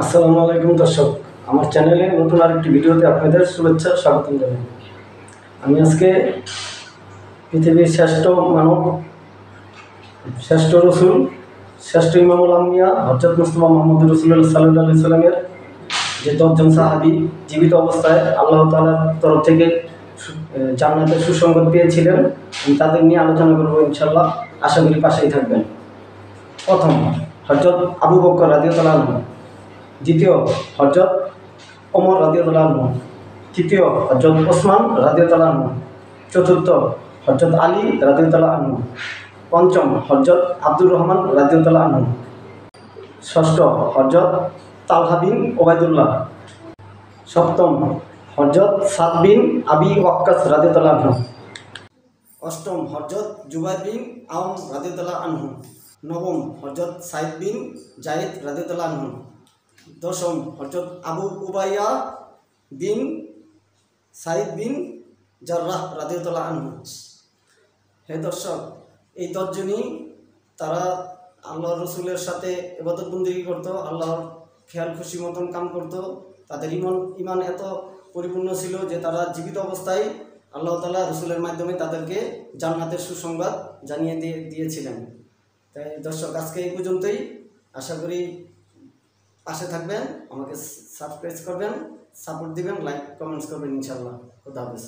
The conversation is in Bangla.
আসসালামু আলাইকুম দর্শক, আমার চ্যানেলে নতুন আরেকটি ভিডিওতে আপনাদের শুভেচ্ছা স্বাগতম জানাই। আমি আজকে পৃথিবীর শ্রেষ্ঠ মানব, শ্রেষ্ঠ রসুল, শ্রেষ্ঠ ইমামুল আম্বিয়া হযরত মুস্তাফা মুহাম্মদ রাসূলুল্লাহ সাল্লাল্লাহু আলাইহি সাল্লামের যে 10 জন সাহাবী জীবিত অবস্থায় আল্লাহ তাআলার তরফ থেকে জান্নাতের সুসংবাদ পেয়েছিলেন, আমি তাদের নিয়ে আলোচনা করব ইনশাআল্লাহ। আশা করি পাশেই থাকবেন। প্রথম, হযরত আবু বকর রাদিয়াল্লাহু আনহু। দ্বিতীয়, হযরত ওমর রাদিয়াল্লাহু আনহু। তৃতীয়, হযরত ওসমান রাদিয়াল্লাহু আনহু। চতুর্থ, হযরত আলী রাদিয়াল্লাহু আনহু। পঞ্চম, হযরত আব্দুর রহমান রাদিয়াল্লাহু আনহু। ষষ্ঠ, হযরত তালহা বিন ওবায়দুল্লাহ। সপ্তম, হযরত সাদ বিন আবি ওয়াক্কাস রাদিয়াল্লাহু আনহু। অষ্টম, হযরত জুবাইর বিন আওম রাদিয়াল্লাহু আনহু। নবম, হযরত সাইদ বিন জায়েদ রাদিয়াল্লাহু আনহু। দশম, হযরত আবু উবাইয়া বিন সাইদ বিন জাররাহ রাদিয়াল্লাহু আনহু। হে দর্শক, এই 10 জনই তারা আল্লাহর রসুলের সাথে ইবাদত বন্দেগী করত, আল্লাহর খেয়াল খুশি মতন কাম করত। তাদের ইমান এত পরিপূর্ণ ছিল যে তারা জীবিত অবস্থায় আল্লাহ তাআলা রসুলের মাধ্যমে তাদেরকে জান্নাতের সুসংবাদ জানিয়ে দিয়েছিলেন। তাই দর্শক, আজকে এই পর্যন্তই। আশা করি পাশে থাকবেন, আমাকে সাবস্ক্রাইব করবেন, সাপোর্ট দিবেন, লাইক কমেন্টস করবেন ইনশাআল্লাহ। খুদা হাফেজ।